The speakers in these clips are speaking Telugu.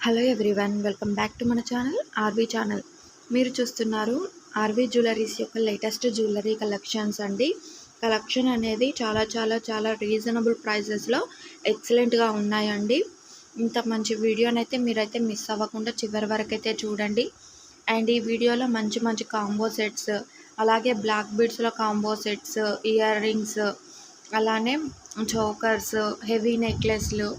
Hello everyone, welcome back to మన ఛానల్ ఆర్వీ ఛానల్. మీరు చూస్తున్నారు ఆర్వీ జ్యువెలరీస్ యొక్క లేటెస్ట్ జ్యువెలరీ కలెక్షన్స్ అండి. కలెక్షన్ అనేది చాలా రీజనబుల్ ప్రైజెస్లో ఎక్సలెంట్గా ఉన్నాయండి. ఇంత మంచి వీడియోనైతే మీరైతే మిస్ అవ్వకుండా చివరి వరకు అయితే చూడండి. అండ్ ఈ వీడియోలో మంచి కాంబో సెట్స్, అలాగే బ్లాక్ బీడ్స్లో కాంబో సెట్స్, ఇయర్ రింగ్స్, అలానే చోకర్స్, హెవీ నెక్లెస్లు,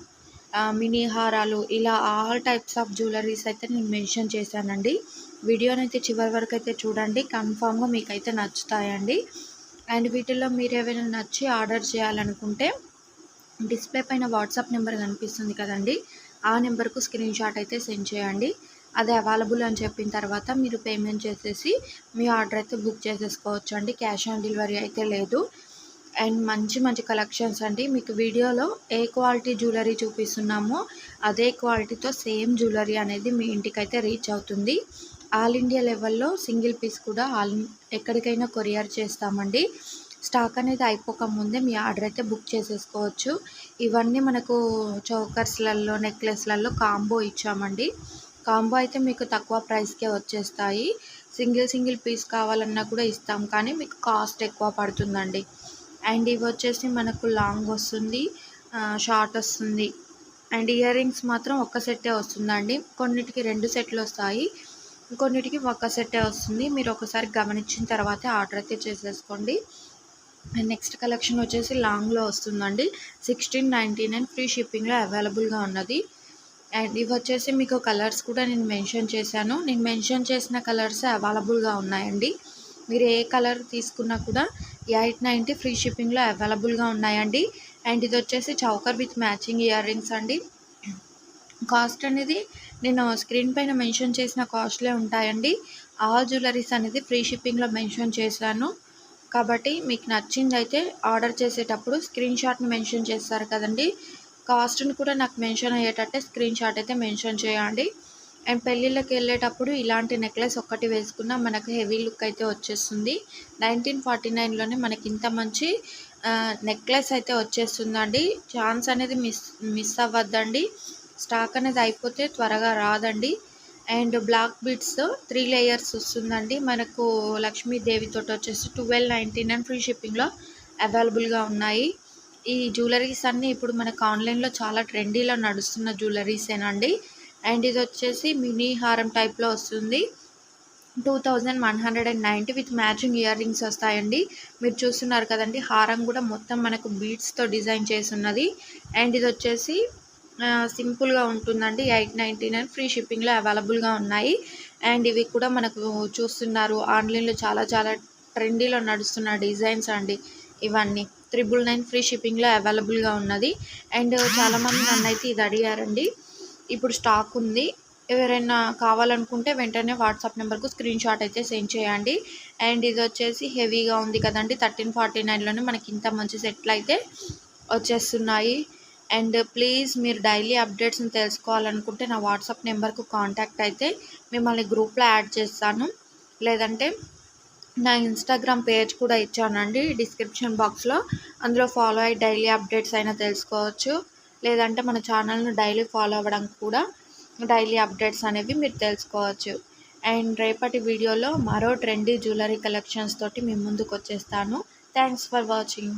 మినీ హారాలు, ఇలా ఆల్ టైప్స్ ఆఫ్ జ్యువెలరీస్ అయితే నేను మెన్షన్ చేశానండి. వీడియోని అయితే చివరి వరకు అయితే చూడండి, కన్ఫామ్గా మీకైతే నచ్చుతాయండి. అండ్ వీటిల్లో మీరు ఏమైనా నచ్చి ఆర్డర్ చేయాలనుకుంటే డిస్ప్లే పైన వాట్సాప్ నెంబర్ కనిపిస్తుంది కదండి, ఆ నెంబర్కు స్క్రీన్ షాట్ అయితే సెండ్ చేయండి. అది అవైలబుల్ అని చెప్పిన తర్వాత మీరు పేమెంట్ చేసేసి మీ ఆర్డర్ అయితే బుక్ చేసేసుకోవచ్చు అండి. క్యాష్ ఆన్ డెలివరీ అయితే లేదు. అండ్ మంచి కలెక్షన్స్ అండి. మీకు వీడియోలో ఏ క్వాలిటీ జ్యువెలరీ చూపిస్తున్నామో అదే క్వాలిటీతో సేమ్ జ్యువెలరీ అనేది మీ ఇంటికైతే రీచ్ అవుతుంది. ఆల్ ఇండియా లెవెల్లో సింగిల్ పీస్ కూడా ఎక్కడికైనా కొరియర్ చేస్తామండి. స్టాక్ అనేది అయిపోక ముందే మీ ఆర్డర్ అయితే బుక్ చేసేసుకోవచ్చు. ఇవన్నీ మనకు చోకర్స్లలో, నెక్లెస్లలో కాంబో ఇచ్చామండి. కాంబో అయితే మీకు తక్కువ ప్రైస్కే వచ్చేస్తాయి. సింగిల్ పీస్ కావాలన్నా కూడా ఇస్తాం, కానీ మీకు కాస్ట్ ఎక్కువ పడుతుందండి. అండ్ ఇవి వచ్చేసి మనకు లాంగ్ వస్తుంది, షార్ట్ వస్తుంది. అండ్ ఇయర్ రింగ్స్ మాత్రం ఒక్క సెట్టే వస్తుందండి. కొన్నిటికి 2 సెట్లు వస్తాయి, కొన్నిటికి ఒక్క సెట్టే వస్తుంది. మీరు ఒకసారి గమనించిన తర్వాత ఆర్డర్ అయితే చేసేసుకోండి. అండ్ నెక్స్ట్ కలెక్షన్ వచ్చేసి లాంగ్లో వస్తుందండి. 1699 ఫ్రీ షిప్పింగ్లో అవైలబుల్గా ఉన్నది. అండ్ ఇవి వచ్చేసి మీకు కలర్స్ కూడా నేను మెన్షన్ చేశాను. నేను మెన్షన్ చేసిన కలర్స్ అవైలబుల్గా ఉన్నాయండి. మీరు ఏ కలర్ తీసుకున్నా కూడా 890 ఫ్రీ షిప్పింగ్లో అవైలబుల్గా ఉన్నాయండి. అండ్ ఇది వచ్చేసి choker with matching ear rings అండి. కాస్ట్ అనేది నేను స్క్రీన్ పైన మెన్షన్ చేసిన కాస్ట్లే ఉంటాయండి. ఆల్ జ్యువెలరీస్ అనేది ఫ్రీ షిప్పింగ్లో మెన్షన్ చేశాను కాబట్టి మీకు నచ్చింది అయితే ఆర్డర్ చేసేటప్పుడు స్క్రీన్ షాట్ని మెన్షన్ చేస్తారు కదండి, కాస్ట్ని కూడా నాకు మెన్షన్ అయ్యేటట్టే స్క్రీన్ షాట్ అయితే మెన్షన్ చేయండి. అండ్ పెళ్ళిళ్ళకి వెళ్ళేటప్పుడు ఇలాంటి నెక్లెస్ ఒక్కటి వేసుకున్నా మనకు హెవీ లుక్ అయితే వచ్చేస్తుంది. 1949లోనే మనకి ఇంత మంచి నెక్లెస్ అయితే వచ్చేస్తుందండి. ఛాన్స్ అనేది మిస్ అవ్వద్దండి. స్టాక్ అనేది అయిపోతే త్వరగా రాదండి. అండ్ బ్లాక్ బీడ్స్ 3 లేయర్స్ వస్తుందండి. మనకు లక్ష్మీదేవితో వచ్చేసి 1299 ఫ్రీ షిప్పింగ్లో అవైలబుల్గా ఉన్నాయి. ఈ జ్యువెలరీస్ అన్నీ ఇప్పుడు మనకు ఆన్లైన్లో చాలా ట్రెండీలో నడుస్తున్న జ్యువెలరీసేనండి. అండ్ ఇది వచ్చేసి మినీ హారం టైప్లో వస్తుంది. 2190 విత్ మ్యాచింగ్ ఇయర్ రింగ్స్ వస్తాయండి. మీరు చూస్తున్నారు కదండి, హారం కూడా మొత్తం మనకు బీడ్స్తో డిజైన్ చేసి ఉన్నది. అండ్ ఇది వచ్చేసి సింపుల్గా ఉంటుందండి. 899 ఫ్రీ షిప్పింగ్లో అవైలబుల్గా ఉన్నాయి. అండ్ ఇవి కూడా మనకు చూస్తున్నారు ఆన్లైన్లో చాలా ట్రెండీలో నడుస్తున్న డిజైన్స్ అండి. ఇవన్నీ 999 ఫ్రీ షిప్పింగ్లో అవైలబుల్గా ఉన్నది. అండ్ చాలామంది నన్ను అయితే ఇది అడిగారండి. ఇప్పుడు స్టాక్ ఉంది, ఎవరైనా కావాలనుకుంటే వెంటనే వాట్సాప్ నెంబర్కు స్క్రీన్ షాట్ అయితే సెండ్ చేయండి. అండ్ ఇది వచ్చేసి హెవీగా ఉంది కదండి, 1349లోనే మనకి ఇంత మంచి సెట్లు అయితే వచ్చేస్తున్నాయి. అండ్ ప్లీజ్ మీరు డైలీ అప్డేట్స్ని తెలుసుకోవాలనుకుంటే నా వాట్సాప్ నెంబర్కు కాంటాక్ట్ అయితే మిమ్మల్ని గ్రూప్లో యాడ్ చేస్తాను. లేదంటే నా ఇన్స్టాగ్రామ్ పేజ్ కూడా ఇచ్చానండి డిస్క్రిప్షన్ బాక్స్లో, అందులో ఫాలో అయ్యి డైలీ అప్డేట్స్ అయినా తెలుసుకోవచ్చు. లేదంటే మన ఛానల్ను డైలీ ఫాలో అవ్వడం కూడా డైలీ అప్డేట్స్ అనేవి మీరు తెలుసుకోవచ్చు. అండ్ రేపటి వీడియోలో మరో ట్రెండీ జ్యువెలరీ కలెక్షన్స్ తోటి మీ ముందుకు వచ్చేస్తాను. Thanks for watching.